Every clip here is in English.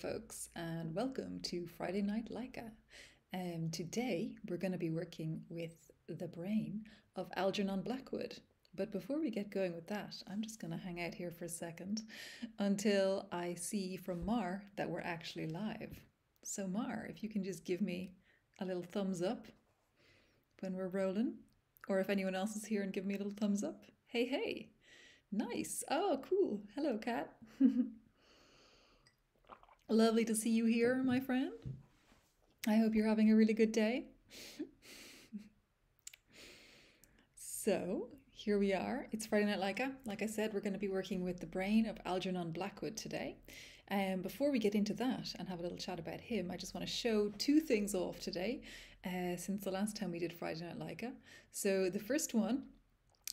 folks, and welcome to Friday Night LAIKA. Today, we're going to be working with the brain of Algernon Blackwood. But before we get going with that, I'm just going to hang out here for a second until I see from Mar that we're actually live. So Mar, if you can just give me a little thumbs up when we're rolling, or if anyone else is here and give me a little thumbs up. Hey, hey. Nice. Oh, cool. Hello, Kat. Lovely to see you here, my friend. I hope you're having a really good day. So, here we are. It's Friday Night LAIKA. Like I said, we're going to be working with the brain of Algernon Blackwood today. Before we get into that and have a little chat about him, I just want to show two things off today since the last time we did Friday Night LAIKA. So, the first one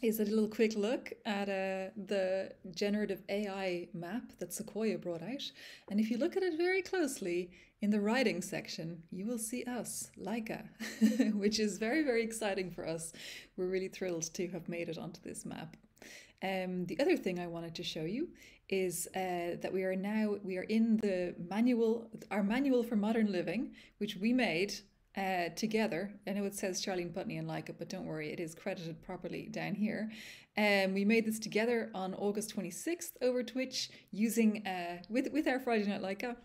is a little quick look at the generative AI map that Sequoia brought out. And if you look at it very closely, in the writing section, you will see us, LAIKA, which is very, very exciting for us. We're really thrilled to have made it onto this map. The other thing I wanted to show you is that we are in the manual, our manual for modern living, which we made together. I know it says Charlene Putney and LAIKA, but don't worry, it is credited properly down here. We made this together on August 26th over Twitch using with our Friday Night LAIKA,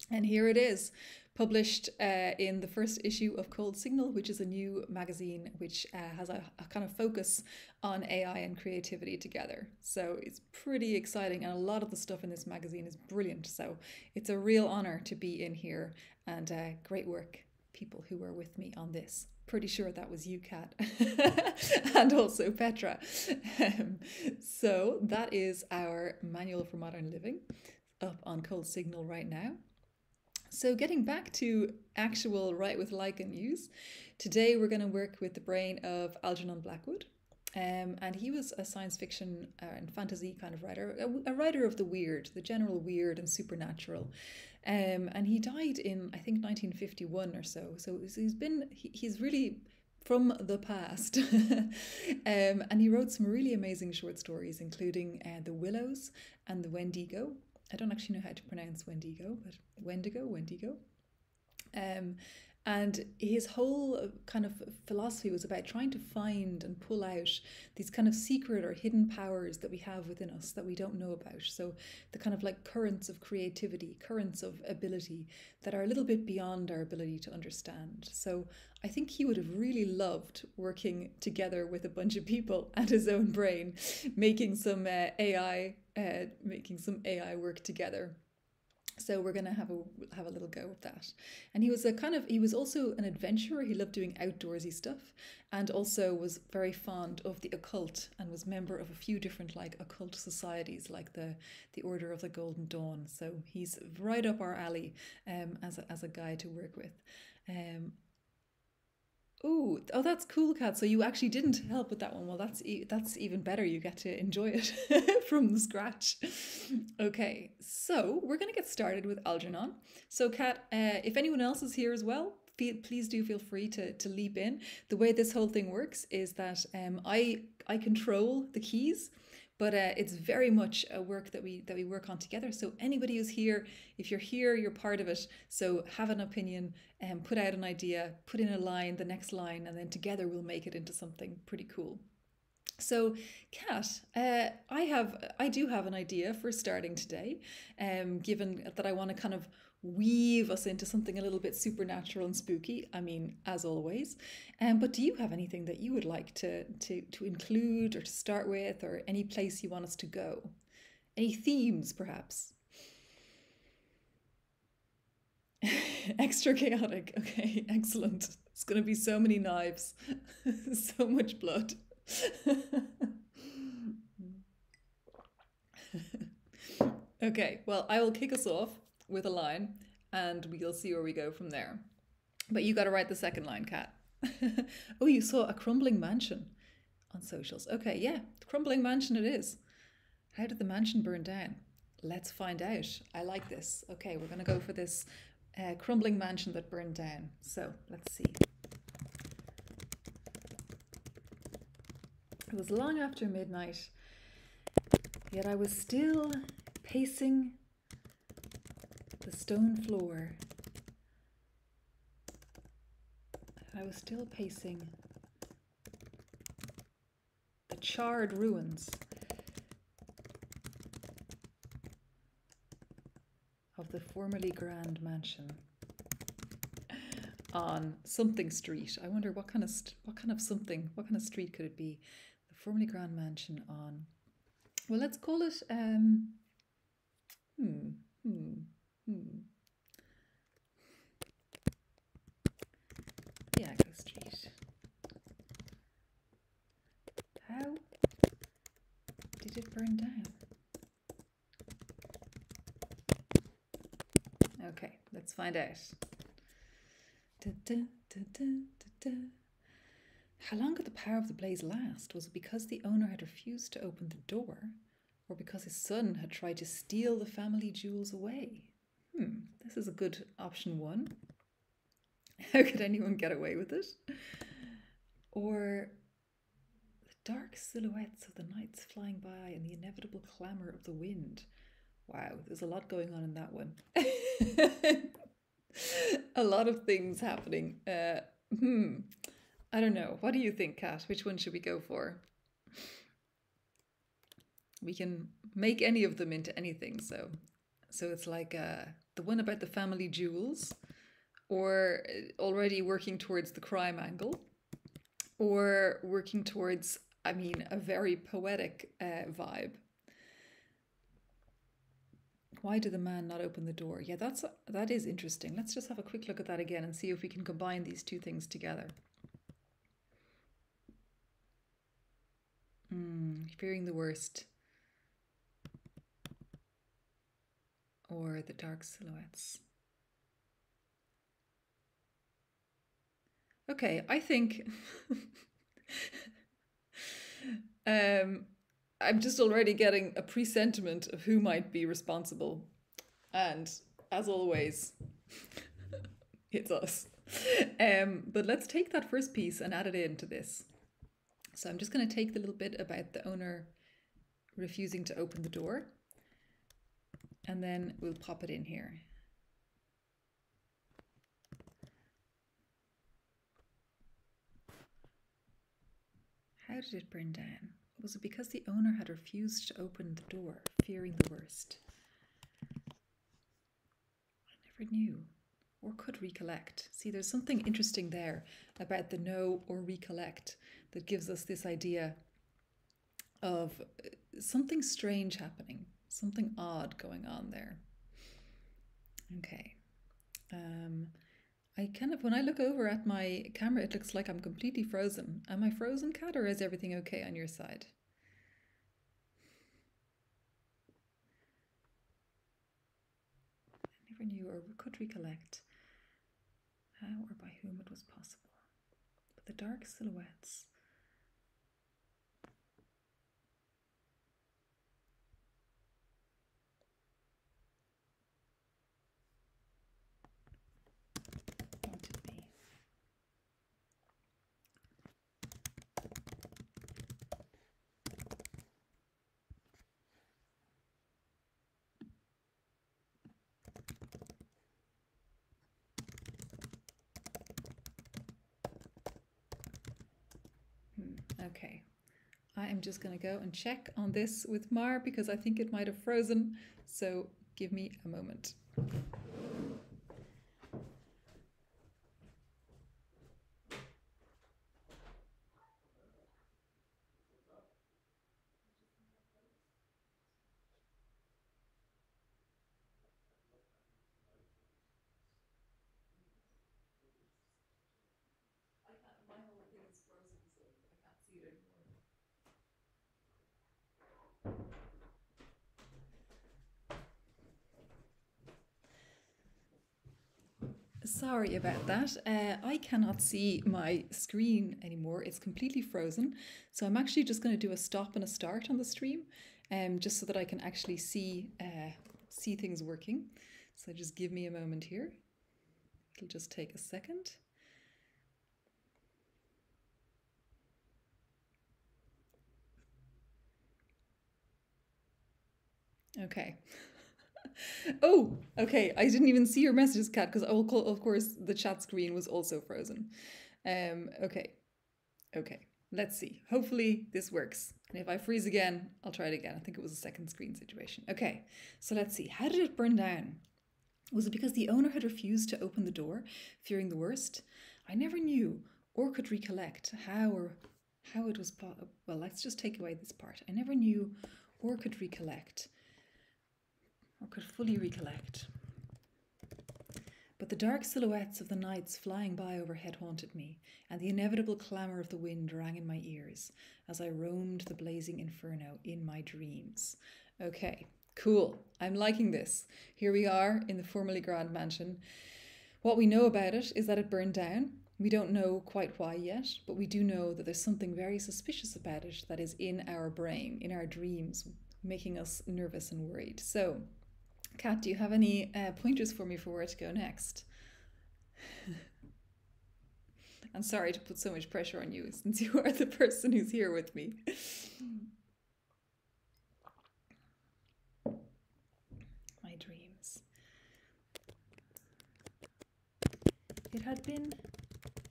and here it is, published in the first issue of Cold Signal, which is a new magazine which has a kind of focus on AI and creativity together. So it's pretty exciting, and a lot of the stuff in this magazine is brilliant. So it's a real honor to be in here, and great work, people who were with me on this. Pretty sure that was you, Kat, and also Petra. So that is our manual for modern living up on Cold Signal right now. So getting back to actual Write with LAIKA news, today we're going to work with the brain of Algernon Blackwood. And he was a science fiction and fantasy kind of writer, a writer of the weird, the general weird and supernatural. And he died in, I think, 1951 or so. So he's really from the past. And he wrote some really amazing short stories, including The Willows and The Wendigo. I don't actually know how to pronounce Wendigo, but Wendigo. And his whole kind of philosophy was about trying to find and pull out these kind of secret or hidden powers that we have within us that we don't know about. So the kind of like currents of creativity, currents of ability that are a little bit beyond our ability to understand. So I think he would have really loved working together with a bunch of people and his own brain, making some AI work together. So we're going to have a little go of that. And he was also an adventurer. He loved doing outdoorsy stuff, and also was very fond of the occult, and was member of a few different like occult societies, like the Order of the Golden Dawn. So he's right up our alley as a guy to work with. Oh, that's cool, Kat. So you actually didn't help with that one. Well, that's even better. You get to enjoy it from the scratch. Okay, so we're going to get started with Algernon. So, Kat, if anyone else is here as well, please do feel free to leap in. The way this whole thing works is that I control the keys, but it's very much a work that we work on together. So anybody who's here, if you're here, you're part of it. So have an opinion and put out an idea, put in a line, the next line, and then together we'll make it into something pretty cool. So, Kat, I do have an idea for starting today, given that I want to kind of weave us into something a little bit supernatural and spooky. I mean, as always. But do you have anything that you would like to include or to start with, or any place you want us to go? Any themes, perhaps? Extra chaotic. Okay, excellent. It's going to be so many knives, so much blood. Okay, well, I will kick us off with a line, and we'll see where we go from there. But you got to write the second line, Kat. Oh, you saw a crumbling mansion on socials. Okay, yeah, crumbling mansion it is. How did the mansion burn down? Let's find out. I like this. Okay, we're going to go for this crumbling mansion that burned down. So let's see. It was long after midnight, yet I was still pacing the stone floor. I was still pacing the charred ruins of the formerly grand mansion on something street. I wonder what kind of street could it be? The formerly grand mansion on. Well, let's call it Diego Street. How did it burn down? Okay, let's find out. Da, da, da, da, da, da. How long could the power of the blaze last? Was it because the owner had refused to open the door, or because his son had tried to steal the family jewels away? This is a good option one. How could anyone get away with it? Or the dark silhouettes of the nights flying by and the inevitable clamour of the wind. Wow, there's a lot going on in that one. A lot of things happening. I don't know. What do you think, Kat? Which one should we go for? We can make any of them into anything. So it's like the one about the family jewels, or already working towards the crime angle, or working towards, I mean, a very poetic vibe. Why did the man not open the door? Yeah, that is interesting. Let's just have a quick look at that again and see if we can combine these two things together. Fearing the worst. Or the dark silhouettes. Okay, I think I'm just already getting a presentiment of who might be responsible. And as always, it's us. But let's take that first piece and add it into this. So I'm just going to take the little bit about the owner refusing to open the door, and then we'll pop it in here. How did it burn down? Was it because the owner had refused to open the door, fearing the worst? I never knew or could recollect. See, there's something interesting there about the know or recollect that gives us this idea of something strange happening, something odd going on there. Okay. When I look over at my camera, it looks like I'm completely frozen. Am I frozen, Kat, or is everything okay on your side? I never knew or could recollect how or by whom it was possible. But the dark silhouettes. Haunted me. Okay, I am just going to go and check on this with Mar because I think it might have frozen. So give me a moment. My whole thing is frozen, so I can't see it anymore. Sorry about that. I cannot see my screen anymore. It's completely frozen. So I'm actually just going to do a stop and a start on the stream, just so that I can actually see things working. So just give me a moment here. It'll just take a second. Okay. Oh, okay. I didn't even see your messages, Kat, because of course the chat screen was also frozen. Okay, okay. Let's see. Hopefully this works. And if I freeze again, I'll try it again. I think it was a second screen situation. Okay, so let's see. How did it burn down? Was it because the owner had refused to open the door, fearing the worst? I never knew or could recollect how it was. Well, let's just take away this part. I never knew or could recollect or could fully recollect. But the dark silhouettes of the nights flying by overhead haunted me, and the inevitable clamour of the wind rang in my ears as I roamed the blazing inferno in my dreams. Okay, cool. I'm liking this. Here we are in the formerly grand mansion. What we know about it is that it burned down. We don't know quite why yet, but we do know that there's something very suspicious about it that is in our brain, in our dreams, making us nervous and worried. So, Kat, do you have any pointers for me for where to go next? I'm sorry to put so much pressure on you since you are the person who's here with me. My dreams. It had been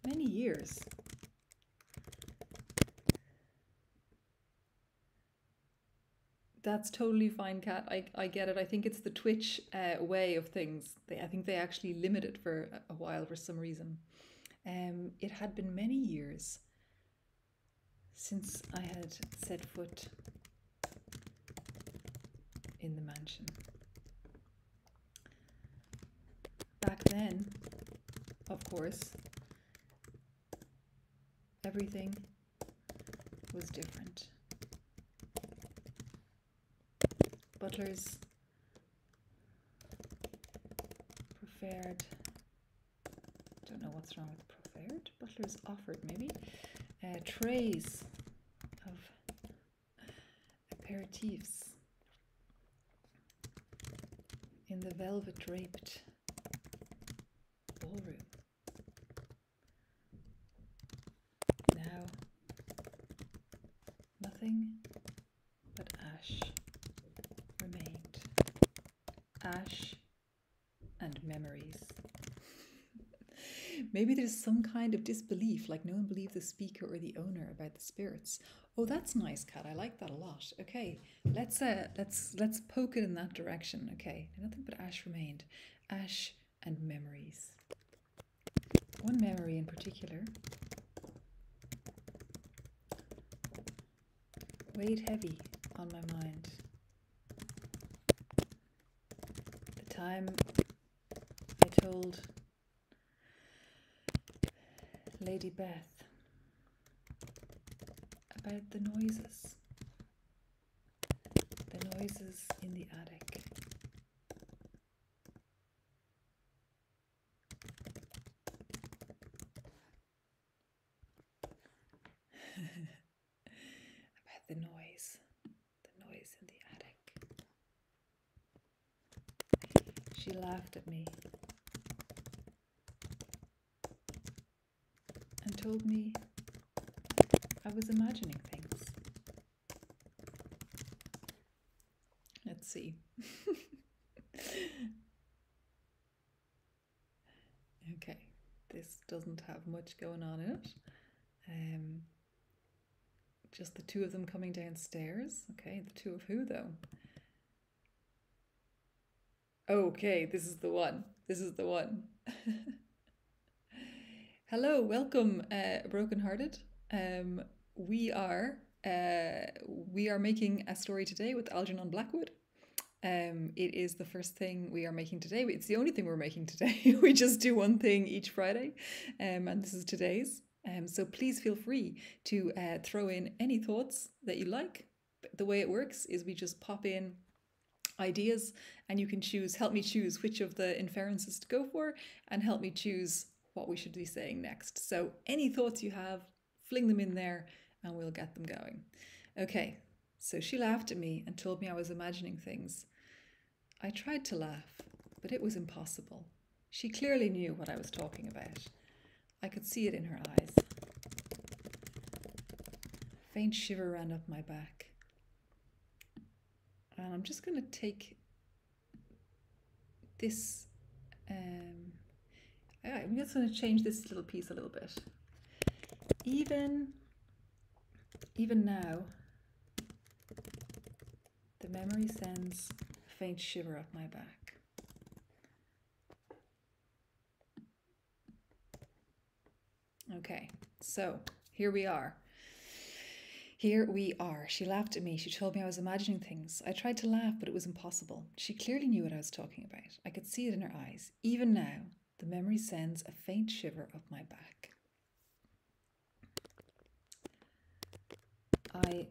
many years. That's totally fine, Kat. I get it. I think it's the Twitch way of things. I think they actually limit it for a while for some reason. It had been many years since I had set foot in the mansion. Back then, of course, everything was different. Butlers preferred, don't know what's wrong with preferred, butlers offered maybe, trays of aperitifs in the velvet draped ballroom. Now, nothing but ash remained. Ash and memories. Maybe there's some kind of disbelief, like no one believed the speaker or the owner about the spirits. Oh, that's nice, Kat. I like that a lot. Okay, let's poke it in that direction. Okay, nothing but ash remained. Ash and memories. One memory in particular weighed heavy on my mind. The time I told Lady Beth about the noises in the attic. About the noise in the attic. She laughed at me and told me I was imagining things. Let's see. Okay, this doesn't have much going on in it. Just the two of them coming downstairs. Okay, the two of who though? Okay, this is the one. This is the one. Hello, welcome, Brokenhearted. We are making a story today with Algernon Blackwood. It is the first thing we are making today. It's the only thing we're making today. We just do one thing each Friday, and this is today's. So please feel free to throw in any thoughts that you like. The way it works is we just pop in ideas and you can help me choose which of the inferences to go for and help me choose what we should be saying next. So any thoughts you have, fling them in there and we'll get them going. Okay, so she laughed at me and told me I was imagining things. I tried to laugh, but it was impossible. She clearly knew what I was talking about. I could see it in her eyes. A faint shiver ran up my back. And I'm just going to take this, I'm just going to change this little piece a little bit. Even now, the memory sends a faint shiver up my back. Okay, so here we are. Here we are. She laughed at me. She told me I was imagining things. I tried to laugh, but it was impossible. She clearly knew what I was talking about. I could see it in her eyes. Even now, the memory sends a faint shiver up my back. I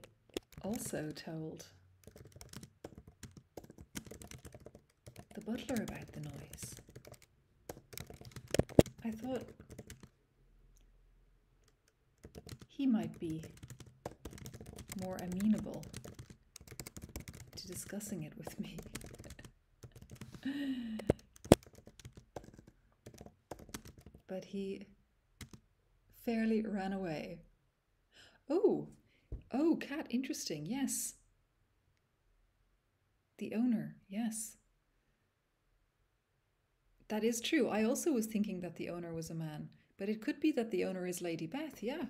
also told the butler about the noise. I thought he might be more amenable to discussing it with me. But he fairly ran away. Oh, Cat, interesting, yes. The owner, yes. That is true. I also was thinking that the owner was a man, but it could be that the owner is Lady Beth, yeah.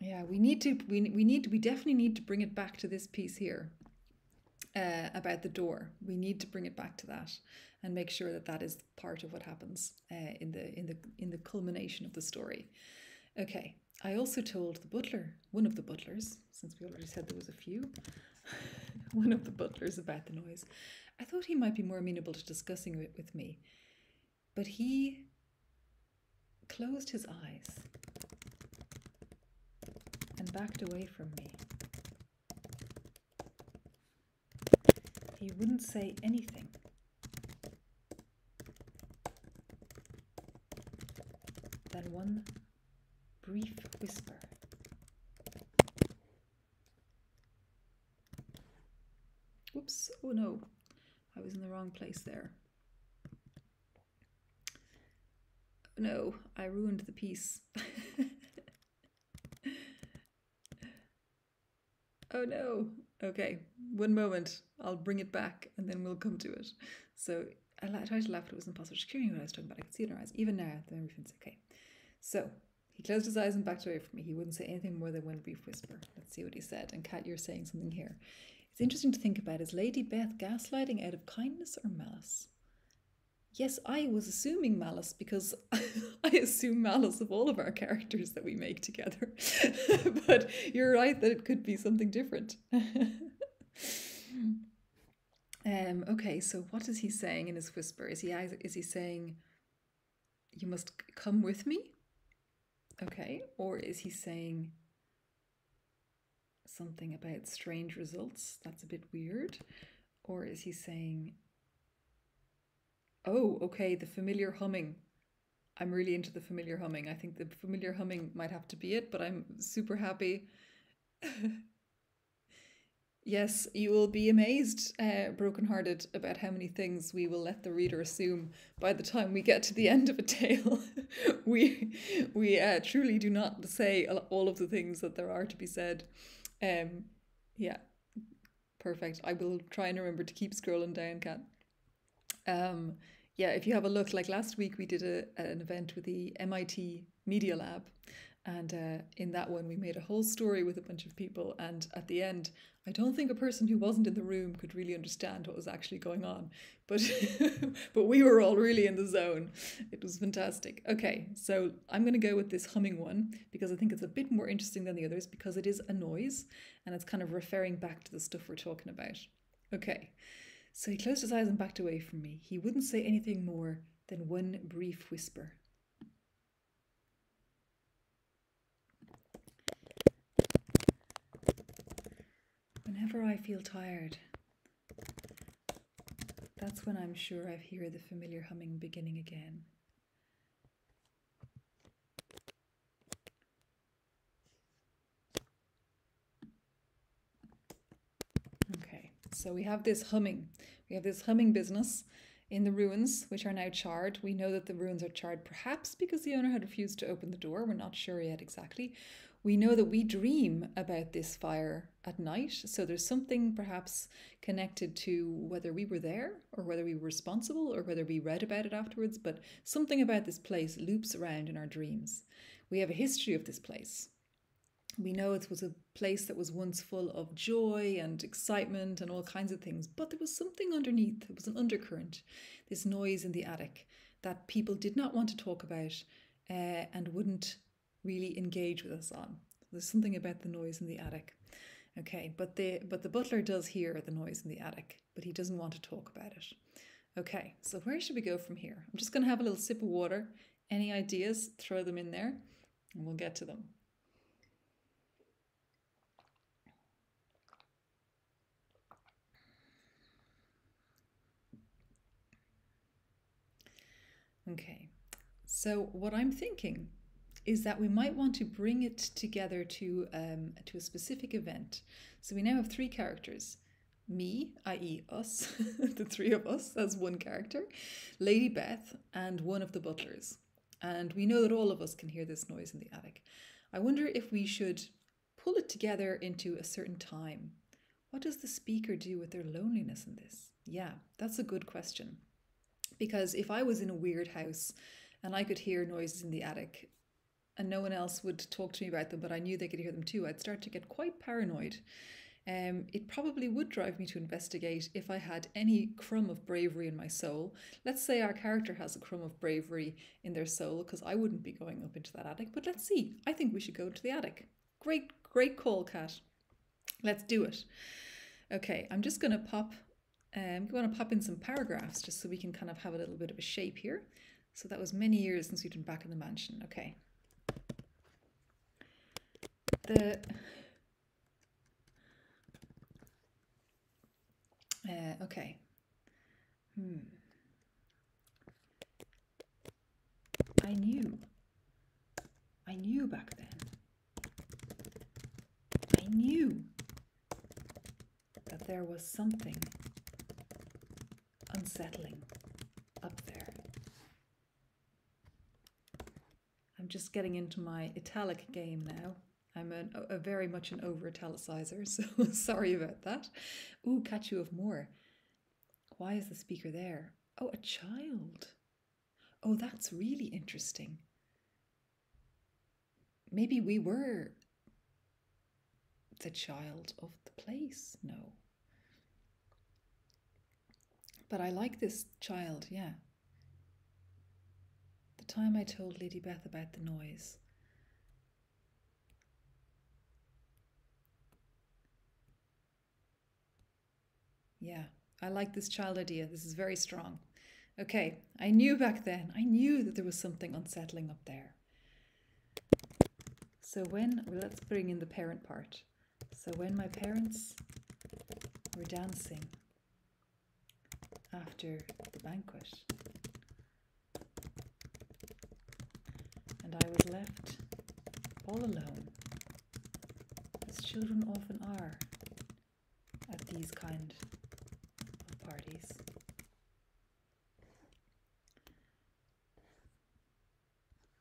Yeah, we definitely need to bring it back to this piece here about the door. We need to bring it back to that and make sure that that is part of what happens in the culmination of the story. Okay, I also told the butler, one of the butlers, since we already said there was a few, one of the butlers about the noise. I thought he might be more amenable to discussing it with me, but he closed his eyes and backed away from me. He wouldn't say anything. Then one brief whisper. Oops, oh no, I was in the wrong place there. No, I ruined the piece. Oh no. Okay, one moment. I'll bring it back and then we'll come to it. So I tried to laugh, but it was impossible. She's curious what I was talking about. I could see it in her eyes. Even now, the memory feels okay. So he closed his eyes and backed away from me. He wouldn't say anything more than one brief whisper. Let's see what he said. And Kat, you're saying something here. It's interesting to think about. Is Lady Beth gaslighting out of kindness or malice? Yes, I was assuming malice because I assume malice of all of our characters that we make together. But you're right that it could be something different. Okay, so what is he saying in his whisper? Is he saying, you must come with me? Okay, or is he saying something about strange results? That's a bit weird. Or is he saying, oh, okay, the familiar humming. I'm really into the familiar humming. I think the familiar humming might have to be it, but I'm super happy. Yes, you will be amazed, brokenhearted, about how many things we will let the reader assume by the time we get to the end of a tale. we truly do not say all of the things that there are to be said. Yeah, perfect. I will try and remember to keep scrolling down, Kat. Yeah, if you have a look, like last week we did an event with the MIT Media Lab, and in that one we made a whole story with a bunch of people, and at the end I don't think a person who wasn't in the room could really understand what was actually going on, but but we were all really in the zone. It was fantastic. Okay, so I'm going to go with this humming one because I think it's a bit more interesting than the others because it is a noise and it's kind of referring back to the stuff we're talking about. Okay. So he closed his eyes and backed away from me. He wouldn't say anything more than one brief whisper. Whenever I feel tired, that's when I'm sure I hear the familiar humming beginning again. Okay, so we have this humming. We have this humming business in the ruins, which are now charred. We know that the ruins are charred perhaps because the owner had refused to open the door. We're not sure yet exactly. We know that we dream about this fire at night, so there's something perhaps connected to whether we were there or whether we were responsible or whether we read about it afterwards, but something about this place loops around in our dreams. We have a history of this place. We know it was a place that was once full of joy and excitement and all kinds of things, but there was something underneath. It was an undercurrent, this noise in the attic that people did not want to talk about and wouldn't really engage with us on. There's something about the noise in the attic. Okay, but the butler does hear the noise in the attic, but he doesn't want to talk about it. Okay, so where should we go from here? I'm just going to have a little sip of water. Any ideas? Throw them in there and we'll get to them. Okay, so what I'm thinking is that we might want to bring it together to a specific event. So we now have three characters. Me, i.e. us, the three of us as one character, Lady Beth, and one of the butlers. And we know that all of us can hear this noise in the attic. I wonder if we should pull it together into a certain time. What does the speaker do with their loneliness in this? Yeah, that's a good question. Because if I was in a weird house and I could hear noises in the attic and no one else would talk to me about them, but I knew they could hear them too, I'd start to get quite paranoid. It probably would drive me to investigate if I had any crumb of bravery in my soul. Let's say our character has a crumb of bravery in their soul, because I wouldn't be going up into that attic. But let's see. I think we should go to the attic. Great call, Kat. Let's do it. Okay, I'm just going to pop in some paragraphs just so we can kind of have a little bit of a shape here. So that was many years since we've been back in the mansion. Okay. Okay. I knew back then. I knew that there was something unsettling up there. I'm just getting into my italic game now. I'm a very much an over-italicizer, so sorry about that. Ooh, catch you of more. Why is the speaker there? Oh, a child. Oh, that's really interesting. Maybe we were the child of the place. No. But I like this child, yeah. The time I told Lady Beth about the noise. Yeah, I like this child idea. This is very strong. Okay, I knew back then, I knew that there was something unsettling up there. So let's bring in the parent part. So when my parents were dancing after the banquet, and I was left all alone, as children often are at these kind of parties.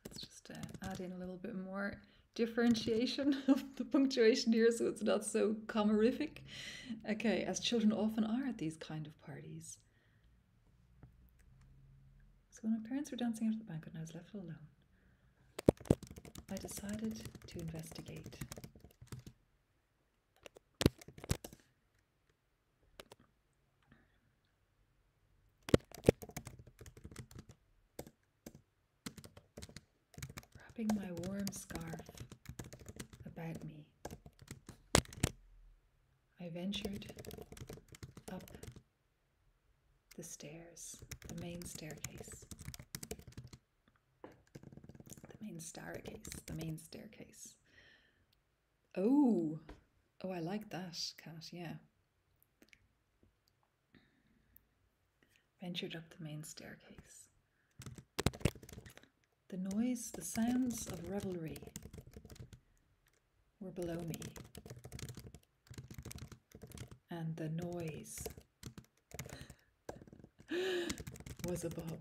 Let's just add in a little bit more differentiation of the punctuation here so it's not so commerific. Okay, as children often are at these kind of parties. So when my parents were dancing after the banquet and I was left alone, I decided to investigate. Wrapping my warm scarf about me, I ventured up the stairs, the main staircase. The main staircase. Oh, I like that, Kat, yeah. Ventured up the main staircase. The noise, the sounds of revelry were below me, and the noise was above.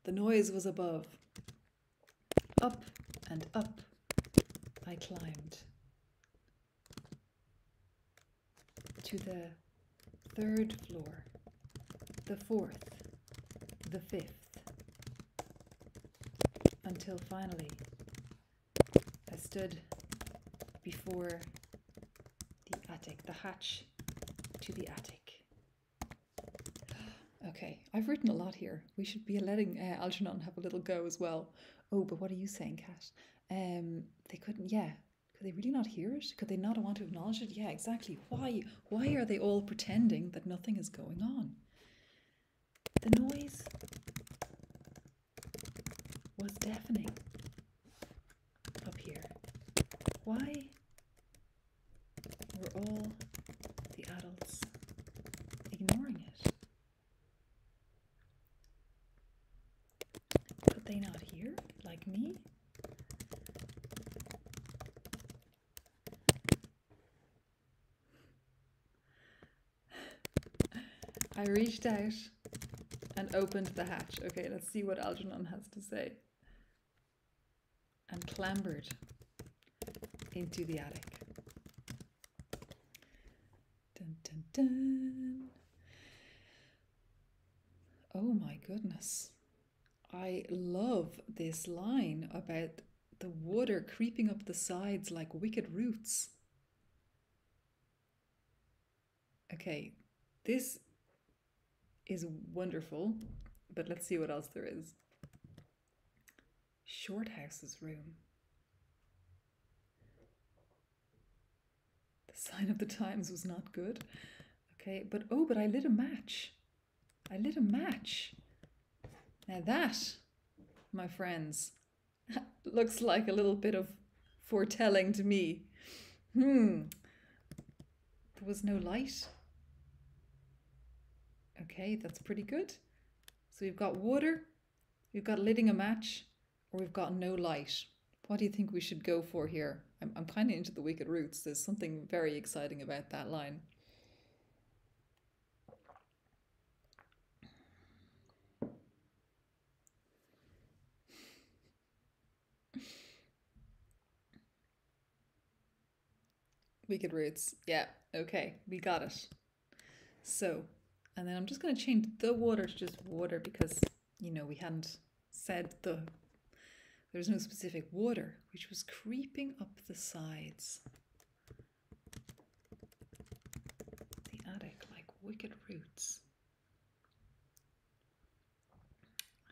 The noise was above. Up and up I climbed to the third floor, the fourth, the fifth, until finally I stood before the attic, the hatch to the attic. Okay, I've written a lot here. We should be letting Algernon have a little go as well. Oh, but what are you saying, Kat? They couldn't, yeah. Could they really not hear it? Could they not want to acknowledge it? Yeah, exactly. Why are they all pretending that nothing is going on? The noise was deafening up here. Why were all the adults ignoring it? Could they not hear, like me? I reached out and opened the hatch. Okay, let's see what Algernon has to say. And clambered into the attic. Dun, dun, dun. Oh my goodness. I love this line about the water creeping up the sides like wicked roots. Okay, this is wonderful, but let's see what else there is. Shorthouse's room. The sign of the times was not good. Okay, but oh, but I lit a match. I lit a match. Now that, my friends, looks like a little bit of foretelling to me. There was no light. Okay, that's pretty good. So we've got water, we've got lighting a match, or we've got no light. What do you think we should go for here? I'm kind of into the wicked roots. There's something very exciting about that line. Wicked roots. Yeah, okay, we got it. So, and then I'm just going to change the water to just water because, you know, we hadn't said there's no specific water, which was creeping up the sides. The attic like wicked roots.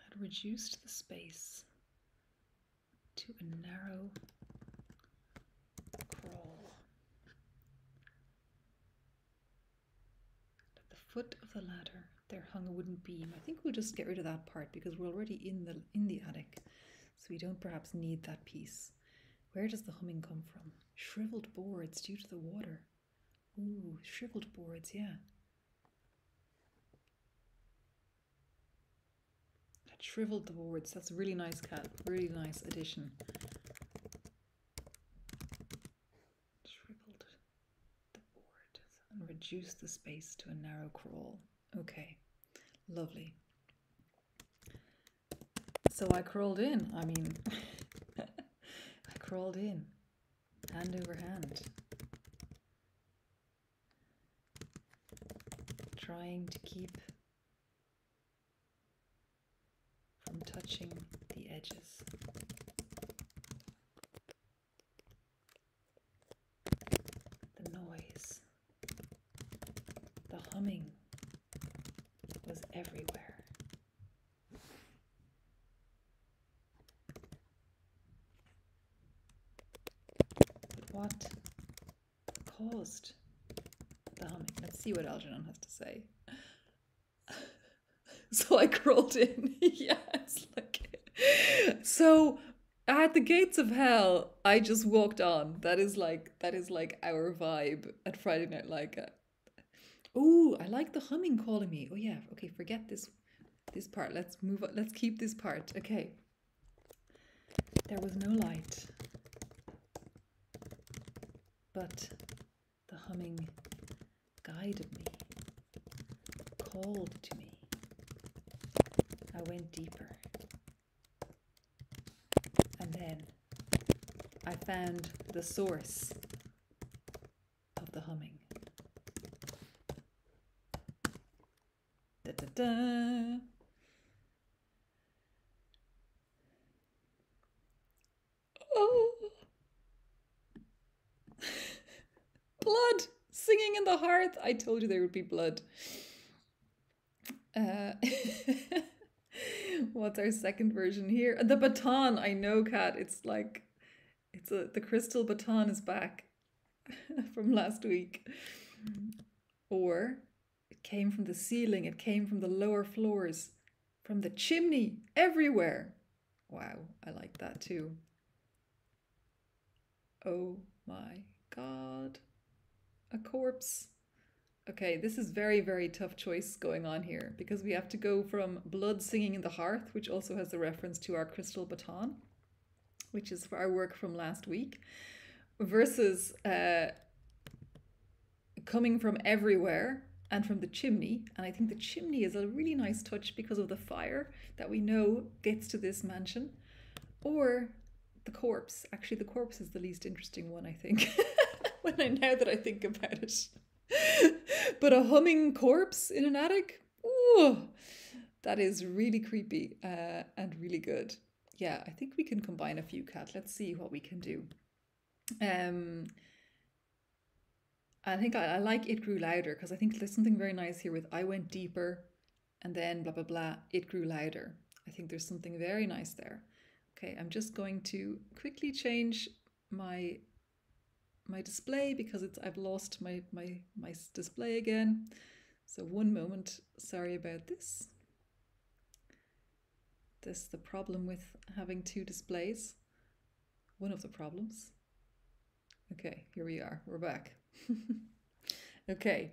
Had reduced the space to a narrow crawl. At the foot of the ladder there hung a wooden beam. I think we'll just get rid of that part because we're already in the attic. So we don't perhaps need that piece. Where does the humming come from? Shriveled boards due to the water. Ooh, shriveled boards, yeah. That shriveled the boards. That's a really nice, Cat. Really nice addition. Shriveled the board and reduced the space to a narrow crawl. Okay, lovely. So I crawled in. I mean, I crawled in, hand over hand, trying to keep from touching the edges. The noise, the humming was everywhere. What caused the humming? Let's see what Algernon has to say. So I crawled in. Yes, like so at the gates of hell, I just walked on. That is like our vibe at Friday Night LAIKA. Oh, I like the humming calling me. Oh yeah, okay, forget this part. Let's move on. Let's keep this part. Okay. There was no light. But the humming guided me, called to me. I went deeper. And then found the source of the humming. Da, da, da. Oh. Blood singing in the hearth. I told you there would be blood. What's our second version here? The baton. I know, Kat. It's like the crystal baton is back from last week. Or it came from the ceiling. It came from the lower floors, from the chimney, everywhere. Wow, I like that too. Oh my God. A corpse. Okay, this is very, very tough choice going on here because we have to go from blood singing in the hearth, which also has a reference to our crystal baton, which is for our work from last week, versus coming from everywhere and from the chimney. And I think the chimney is a really nice touch because of the fire that we know gets to this mansion. Or the corpse. Actually, the corpse is the least interesting one, I think, now that I think about it. But a humming corpse in an attic? Ooh, that is really creepy and really good. Yeah, I think we can combine a few, Kat. Let's see what we can do. I think I like It Grew Louder because I think there's something very nice here with I went deeper and then blah, blah, blah, it grew louder. I think there's something very nice there. Okay, I'm just going to quickly change my display because I've lost my display again. So one moment, sorry about this. This is the problem with having two displays. One of the problems. Okay, here we are, we're back. Okay,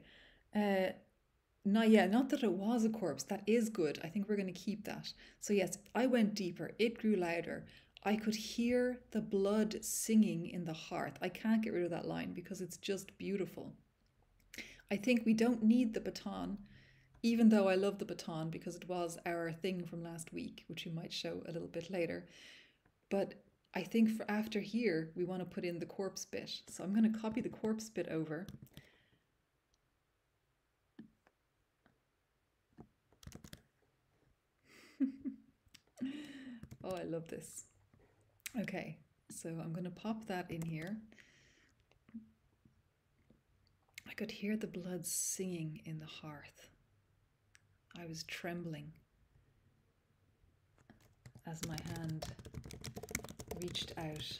not that it was a corpse, that is good. I think we're going to keep that. So yes, I went deeper, it grew louder. I could hear the blood singing in the hearth. I can't get rid of that line because it's just beautiful. I think we don't need the baton, even though I love the baton because it was our thing from last week, which we might show a little bit later. But I think for after here, we want to put in the corpse bit. So I'm going to copy the corpse bit over. Oh, I love this. Okay, so I'm going to pop that in here. I could hear the blood singing in the hearth. I was trembling as my hand reached out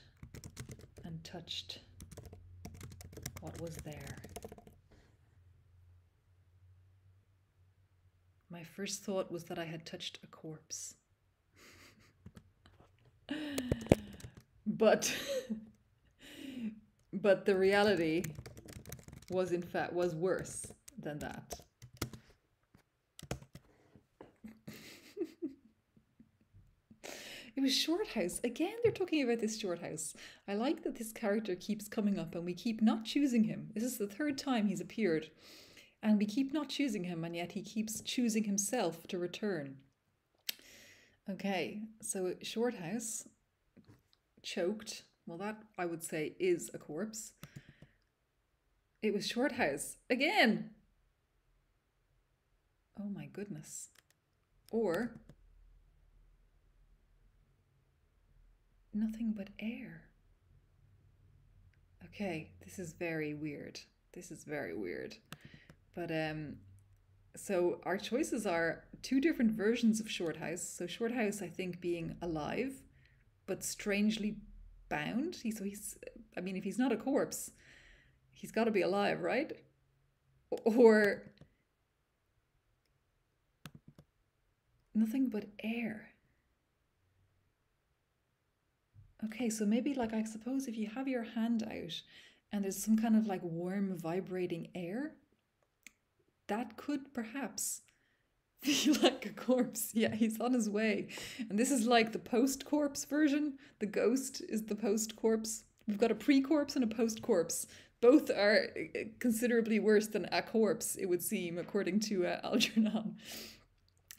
and touched what was there. My first thought was that I had touched a corpse. But the reality was in fact worse than that. It was Shorthouse. Again, they're talking about this Shorthouse. I like that this character keeps coming up and we keep not choosing him. This is the third time he's appeared. And we keep not choosing him, and yet he keeps choosing himself to return. Okay, so Shorthouse, choked. Well, that I would say is a corpse. It was Shorthouse again. Oh my goodness. Or nothing but air. Okay, this is very weird. This is very weird. But so our choices are two different versions of Shorthouse. So Shorthouse, I think, being alive, but strangely bound. I mean, if he's not a corpse, he's got to be alive, right? Or nothing but air. Okay, so maybe like I suppose if you have your hand out and there's some kind of like warm vibrating air, that could perhaps feel like a corpse. Yeah, he's on his way. And this is like the post-corpse version. The ghost is the post-corpse. We've got a pre-corpse and a post-corpse. Both are considerably worse than a corpse, it would seem, according to Algernon.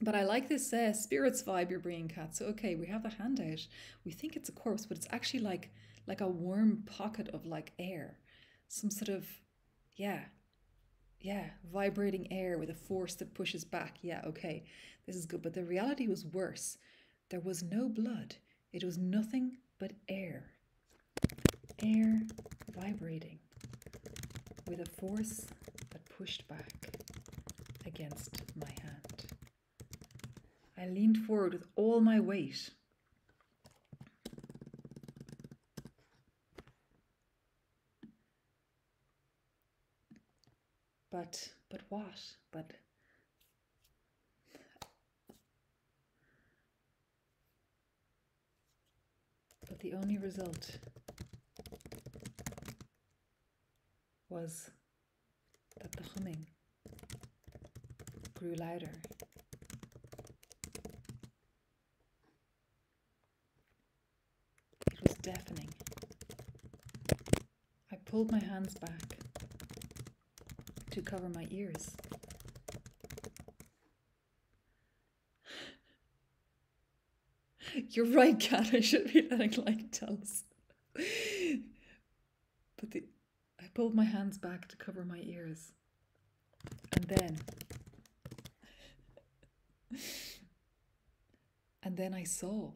But I like this spirits vibe you're bringing, Kat. So, okay, we have the hand out. We think it's a corpse, but it's actually like like a warm pocket of like air, some sort of, yeah, vibrating air with a force that pushes back. Yeah, okay, this is good. But the reality was worse. There was no blood. It was nothing but air. Air vibrating with a force that pushed back against my hand. I leaned forward with all my weight. But what? But the only result was that the humming grew louder. It was deafening. I pulled my hands back to cover my ears. You're right, Kat, I should be letting LAIKA tell us. But I pulled my hands back to cover my ears. And then I saw.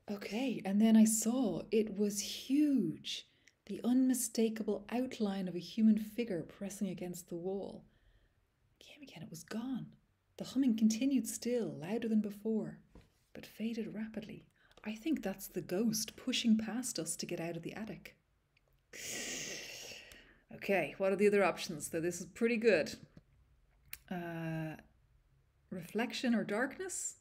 Okay, and then I saw it was huge. The unmistakable outline of a human figure pressing against the wall. Came again, it was gone. The humming continued still, louder than before, but faded rapidly. I think that's the ghost pushing past us to get out of the attic. Okay, what are the other options? So this is pretty good. Reflection or darkness?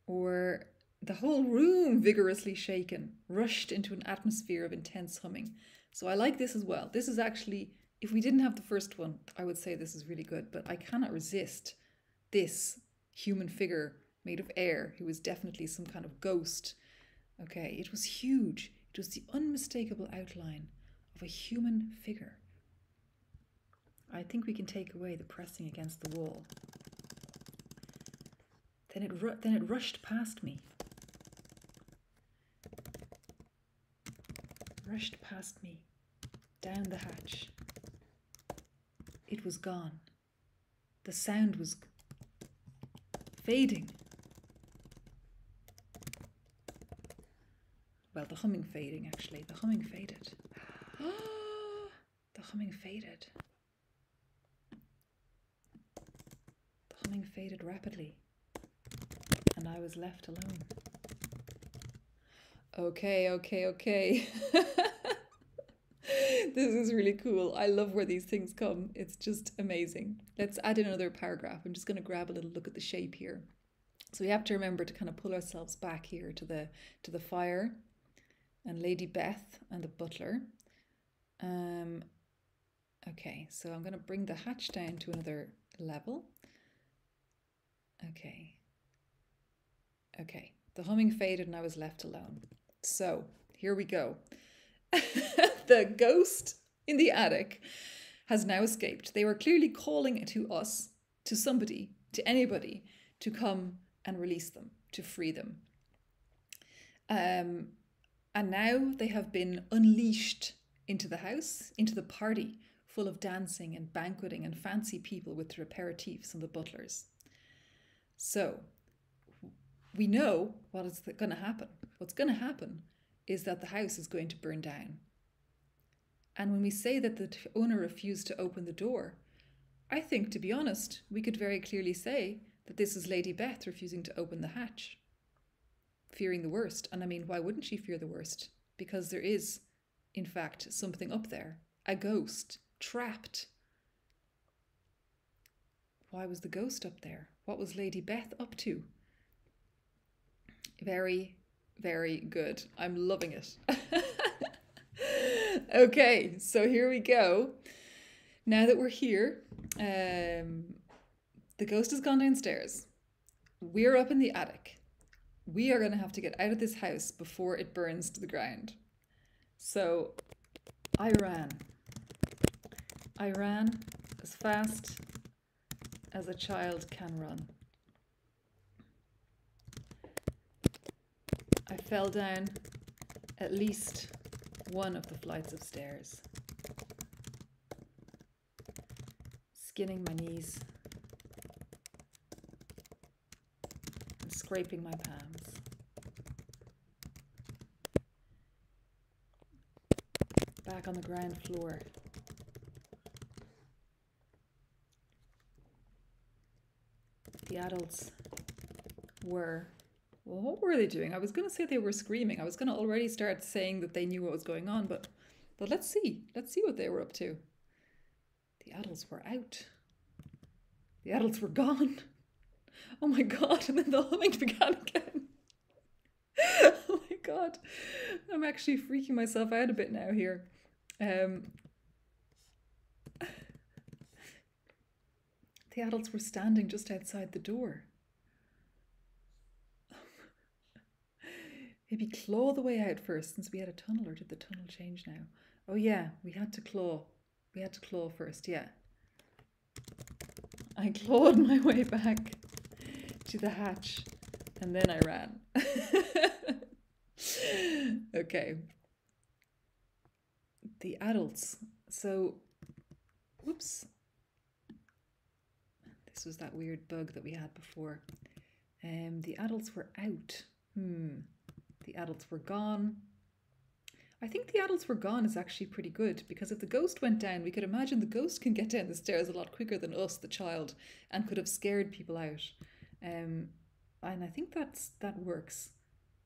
Or the whole room vigorously shaken, rushed into an atmosphere of intense humming. So I like this as well. This is actually, if we didn't have the first one, I would say this is really good, but I cannot resist this human figure made of air who was definitely some kind of ghost. Okay, it was huge. It was the unmistakable outline of a human figure. I think we can take away the pressing against the wall. Then it rushed past me. Rushed past me, down the hatch. It was gone. The sound was fading. Well, the humming fading, actually. The humming faded. The humming faded. The humming faded rapidly. And I was left alone. Okay. This is really cool. I love where these things come. It's just amazing. Let's add in another paragraph. I'm just going to grab a little look at the shape here. So we have to remember to kind of pull ourselves back here to the fire and Lady Beth and the butler. Okay, so I'm going to bring the hatch down to another level. Okay, the humming faded and I was left alone. So here we go. The ghost in the attic has now escaped. They were clearly calling to us, to somebody, to anybody, to come and release them, to free them. And now they have been unleashed into the house, into the party, full of dancing and banqueting and fancy people with their aperitifs and the butlers. So we know what is going to happen. What's going to happen is that the house is going to burn down. And when we say that the owner refused to open the door, I think, to be honest, we could very clearly say that this is Lady Beth refusing to open the hatch, fearing the worst. And I mean, why wouldn't she fear the worst? Because there is, in fact, something up there, a ghost, trapped. Why was the ghost up there? What was Lady Beth up to? Very, very good. I'm loving it. Okay, so here we go. Now that we're here, the ghost has gone downstairs. We're up in the attic. We are going to have to get out of this house before it burns to the ground. So I ran. I ran as fast as a child can run. I fell down at least one of the flights of stairs, skinning my knees and scraping my palms. Back on the ground floor. The adults were, well, what were they doing? I was going to say they were screaming. I was going to already start saying that they knew what was going on, but let's see. Let's see what they were up to. The adults were out. The adults were gone. Oh my God. And then the humming began again. Oh my God. I'm actually freaking myself out a bit now here. The adults were standing just outside the door. Maybe claw the way out first, since we had a tunnel, or did the tunnel change now? Oh yeah, we had to claw. We had to claw first, yeah. I clawed my way back to the hatch, and then I ran. Okay. The adults. So, whoops. This was that weird bug that we had before. The adults were out. The adults were gone. I think the adults were gone is actually pretty good, because if the ghost went down, we could imagine the ghost can get down the stairs a lot quicker than us, the child, and could have scared people out. And I think that works.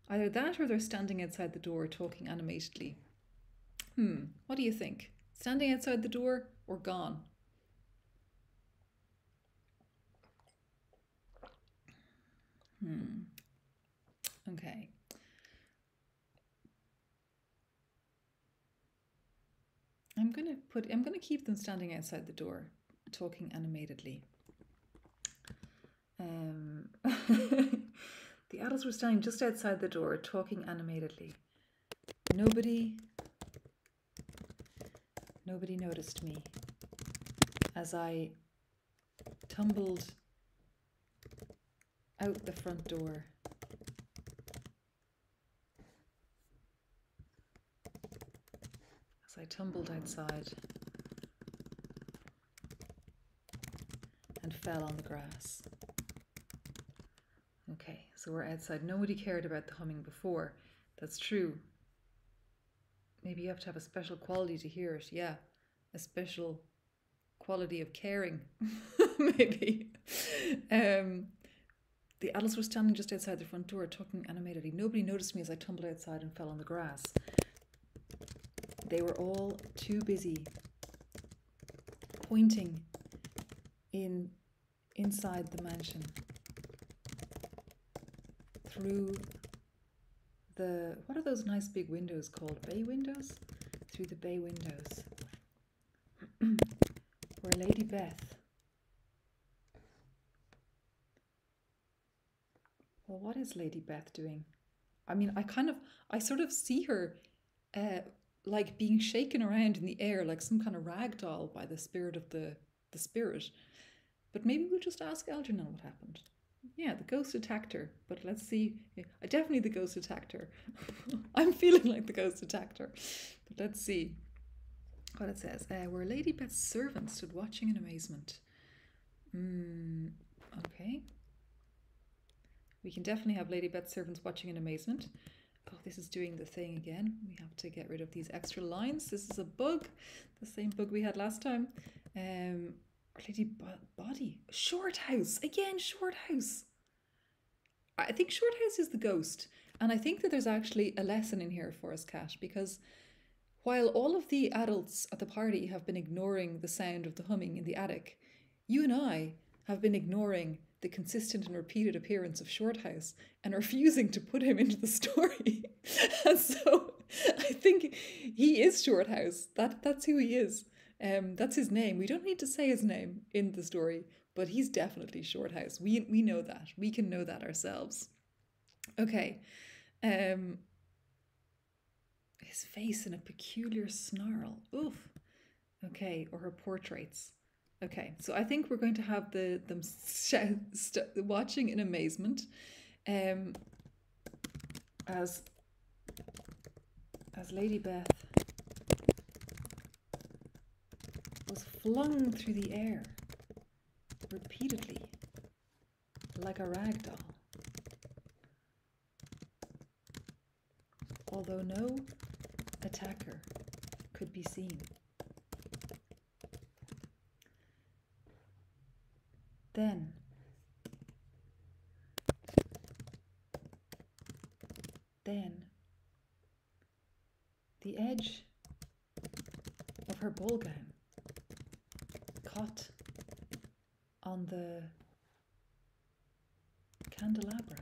Either that, or they're standing outside the door talking animatedly. What do you think? Standing outside the door or gone? Okay. I'm gonna keep them standing outside the door, talking animatedly. The adults were standing just outside the door, talking animatedly. Nobody noticed me as I tumbled out the front door. As I tumbled outside and fell on the grass. Okay, so we're outside. Nobody cared about the humming before. That's true. Maybe you have to have a special quality to hear it. Yeah, a special quality of caring. Maybe. The adults were standing just outside the front door, talking animatedly. Nobody noticed me as I tumbled outside and fell on the grass. They were all too busy pointing inside the mansion through the, what are those nice big windows called? Bay windows? Through the bay windows. Where Lady Beth, well, what is Lady Beth doing? I mean, I sort of see her like being shaken around in the air like some kind of rag doll by the spirit of the spirit. But maybe we'll just ask Algernon what happened. Yeah, the ghost attacked her, but let's see. Yeah, definitely the ghost attacked her. I'm feeling like the ghost attacked her. But let's see what it says. Where Lady Beth's servant stood watching in amazement. Okay. We can definitely have Lady Beth's servants watching in amazement. Oh, this is doing the thing again. We have to get rid of these extra lines. This is a bug, the same bug we had last time. Lady Body. Shorthouse. Again, Shorthouse. I think Shorthouse is the ghost. And I think that there's actually a lesson in here for us, Kat, because while all of the adults at the party have been ignoring the sound of the humming in the attic, you and I have been ignoring the consistent and repeated appearance of Shorthouse and refusing to put him into the story. And so I think he is Shorthouse. That's who he is. That's his name. We don't need to say his name in the story, but he's definitely Shorthouse. We know that. We can know that ourselves. Okay. His face in a peculiar snarl. Oof. Okay, or her portraits. Okay, so I think we're going to have them watching in amazement. as Lady Beth was flung through the air repeatedly like a rag doll, although no attacker could be seen. Then the edge of her ball gown caught on the candelabra.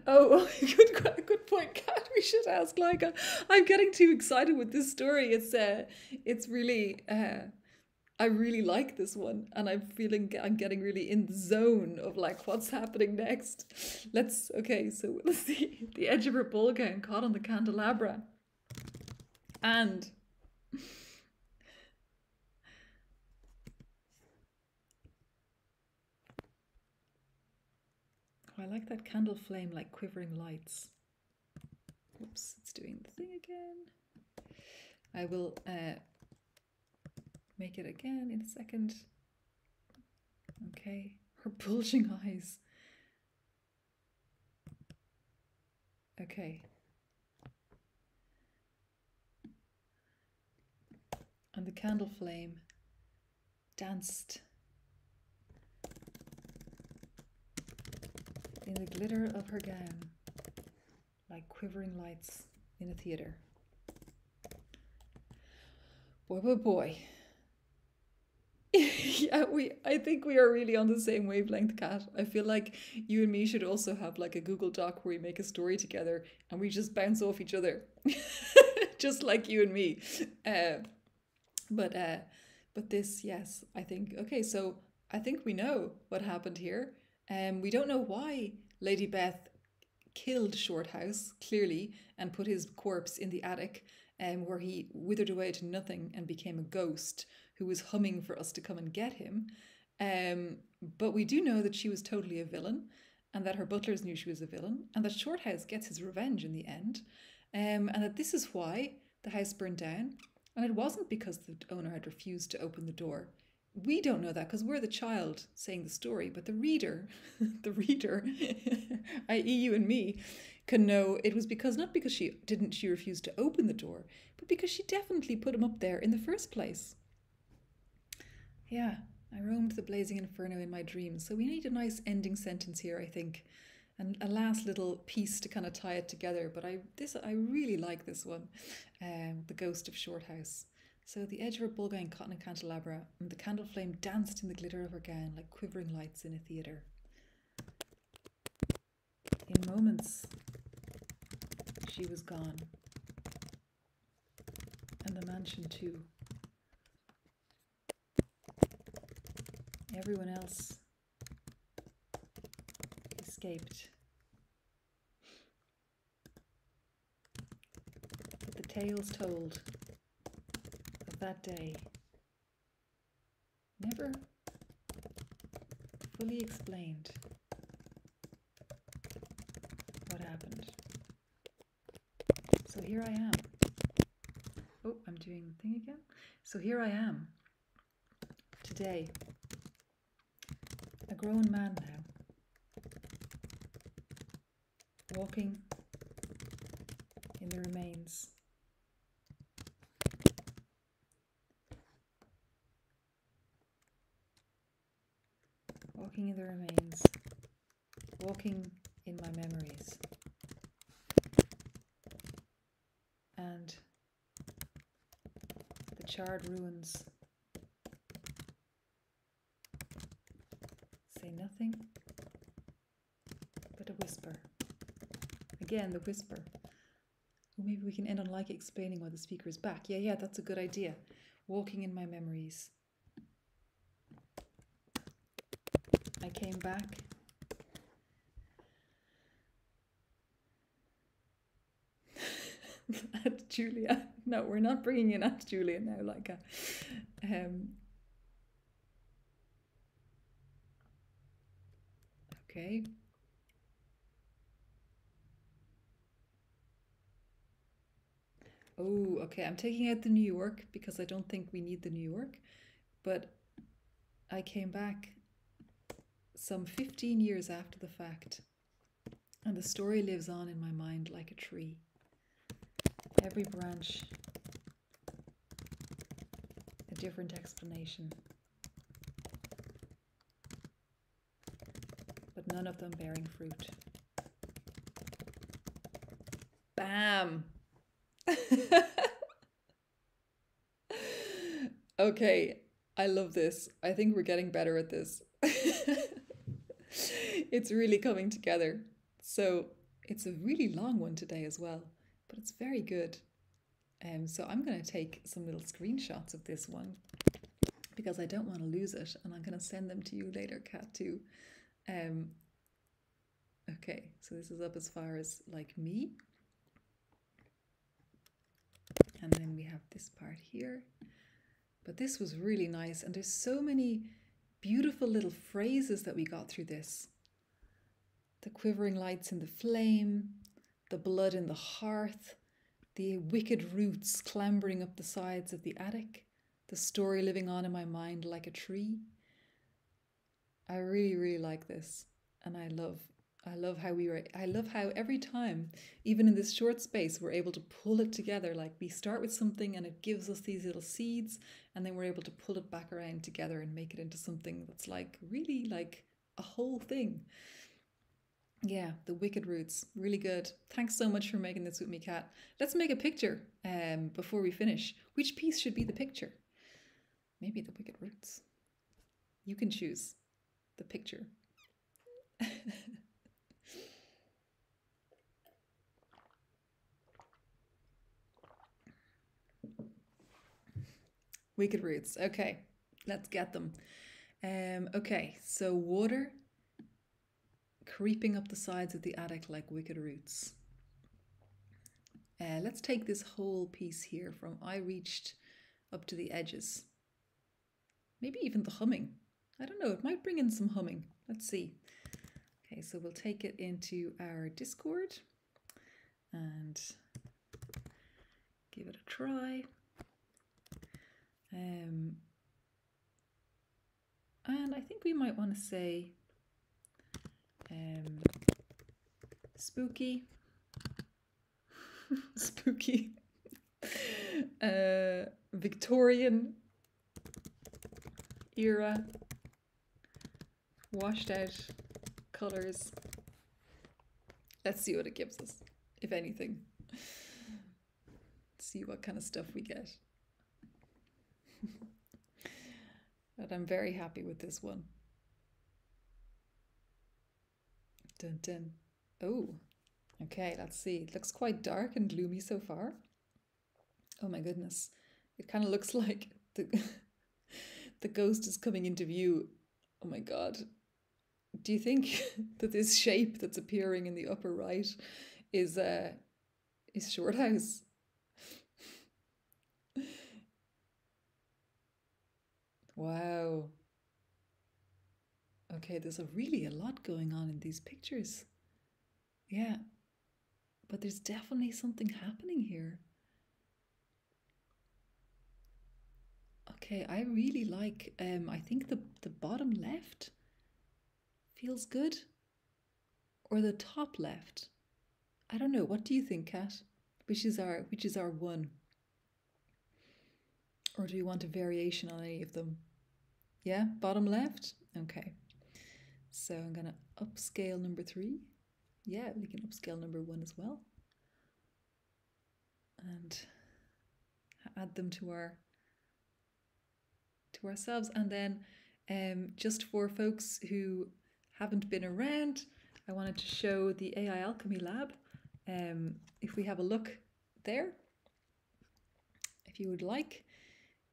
Oh, good point, Kat. We should ask Laika. I'm getting too excited with this story. It's really, I really like this one, and I'm getting really in the zone of like what's happening next. Okay, so let's see. The edge of her ball gown caught on the candelabra, and I like that candle flame like quivering lights. Oops, it's doing the thing again. I will make it again in a second. Okay, her bulging eyes. Okay. And the candle flame danced in the glitter of her gown like quivering lights in a theatre. Boy, boy, boy. Yeah, I think we are really on the same wavelength, Kat. I feel like you and me should also have like a Google Doc where we make a story together and we just bounce off each other. Just like you and me. But this, yes, I think, okay, so I think we know what happened here. We don't know why Lady Beth killed Shorthouse, clearly, and put his corpse in the attic, where he withered away to nothing and became a ghost who was humming for us to come and get him. But we do know that she was totally a villain, and that her butlers knew she was a villain, and that Shorthouse gets his revenge in the end, and that this is why the house burned down. And it wasn't because the owner had refused to open the door. We don't know that because we're the child saying the story, but the reader, i.e. you and me, can know it was because, not because she refused to open the door, but because she definitely put him up there in the first place. Yeah, I roamed the blazing inferno in my dreams. So we need a nice ending sentence here, I think, and a last little piece to kind of tie it together. But I really like this one, The Ghost of Shorthouse. So the edge of her ball gown caught in a candelabra, and the candle flame danced in the glitter of her gown like quivering lights in a theatre. In moments, she was gone, and the mansion too. Everyone else escaped. But the tales told of that day never fully explained what happened. So here I am. Oh, I'm doing the thing again. So here I am today, a grown man now, walking in the remains walking in my memories, and the charred ruins say nothing but a whisper. Again, the whisper. Well, maybe we can end on Laika explaining why the speaker is back. Yeah, that's a good idea. Walking in my memories. I came back. Aunt Julia. No, we're not bringing in Aunt Julia now, Laika. Okay. Oh, okay. I'm taking out the New York because I don't think we need the New York. But I came back some 15 years after the fact, and the story lives on in my mind like a tree. Every branch, a different explanation, but none of them bearing fruit. Bam! Okay, I love this. I think we're getting better at this. It's really coming together. So it's a really long one today as well, but it's very good. So I'm going to take some little screenshots of this one because I don't want to lose it, and I'm going to send them to you later, Kat, too. Okay, so this is up as far as like me. And then we have this part here. But this was really nice, and there's so many beautiful little phrases that we got through this. The quivering lights in the flame, the blood in the hearth, the wicked roots clambering up the sides of the attic, the story living on in my mind like a tree. I really, really like this, and I love how every time, even in this short space, we're able to pull it together. Like we start with something and it gives us these little seeds, and then we're able to pull it back around together and make it into something that's like really like a whole thing. Yeah, the wicked roots, really good. Thanks so much for making this with me, Kat. Let's make a picture before we finish. Which piece should be the picture? Maybe the wicked roots. You can choose the picture. Wicked roots. Okay, let's get them. Okay, so water creeping up the sides of the attic like wicked roots. Let's take this whole piece here from I reached up to the edges. Maybe even the humming. I don't know, it might bring in some humming. Let's see. Okay, so we'll take it into our Discord and give it a try. And I think we might want to say spooky, spooky, Victorian era, washed out colors. Let's see what it gives us, if anything. See what kind of stuff we get. But I'm very happy with this one. Dun dun. Oh, okay, let's see. It looks quite dark and gloomy so far. Oh my goodness. It kind of looks like the ghost is coming into view. Oh my God. Do you think that this shape that's appearing in the upper right is Shorthouse? Wow. Okay, there's really a lot going on in these pictures. Yeah, but there's definitely something happening here. Okay, I really like, I think the bottom left feels good, or the top left. I don't know. What do you think, Kat? Which is our one? Or do you want a variation on any of them? Yeah, bottom left? Okay. So I'm going to upscale number 3. Yeah, we can upscale number 1 as well. And add them to ourselves. And then just for folks who haven't been around, I wanted to show the AI Alchemy Lab. If we have a look there, if you would like.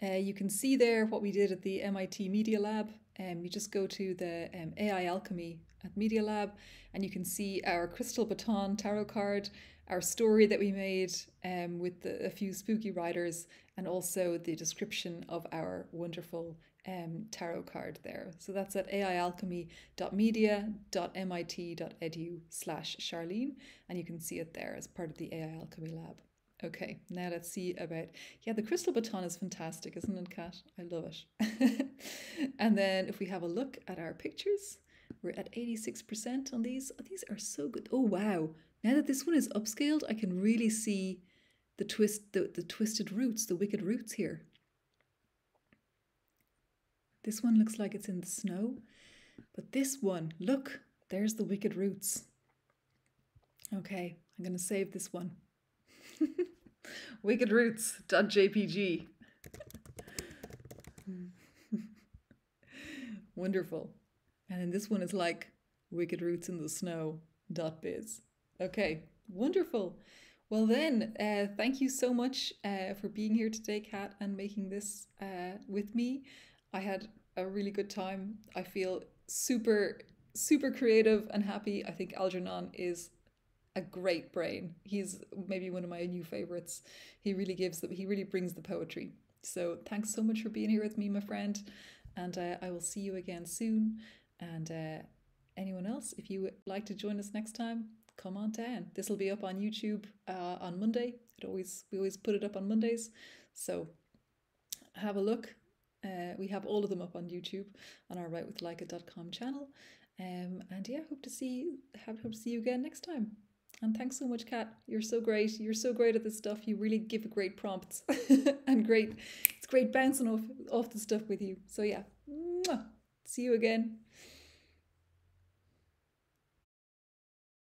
You can see there what we did at the MIT Media Lab. You just go to the AI Alchemy at Media Lab, and you can see our Crystal Baton tarot card, our story that we made with a few spooky writers, and also the description of our wonderful tarot card there. So that's at aialchemy.media.mit.edu/Charlene, and you can see it there as part of the AI Alchemy Lab. Okay, now let's see about, yeah, the crystal baton is fantastic, isn't it, Kat? I love it. And then if we have a look at our pictures, we're at 86% on these. Oh, these are so good. Oh, wow. Now that this one is upscaled, I can really see the twisted roots, the wicked roots here. This one looks like it's in the snow, but this one, look, there's the wicked roots. Okay, I'm going to save this one. wickedroots.jpg. Wonderful. And then this one is like wicked roots in the snow.biz. Okay, wonderful. Well then, thank you so much for being here today, Kat, and making this with me. I had a really good time. I feel super, super creative and happy. I think Algernon is a great brain. He's maybe one of my new favorites. He really brings the poetry. So thanks so much for being here with me, my friend. And I will see you again soon. And anyone else, if you would like to join us next time, come on down. This will be up on YouTube on Monday. We always put it up on Mondays. So have a look. We have all of them up on YouTube on our writewithlaika.com channel. And yeah, hope to see you again next time. And thanks so much, Kat. You're so great. You're so great at this stuff. You really give great prompts and it's great bouncing off the stuff with you. So yeah, see you again.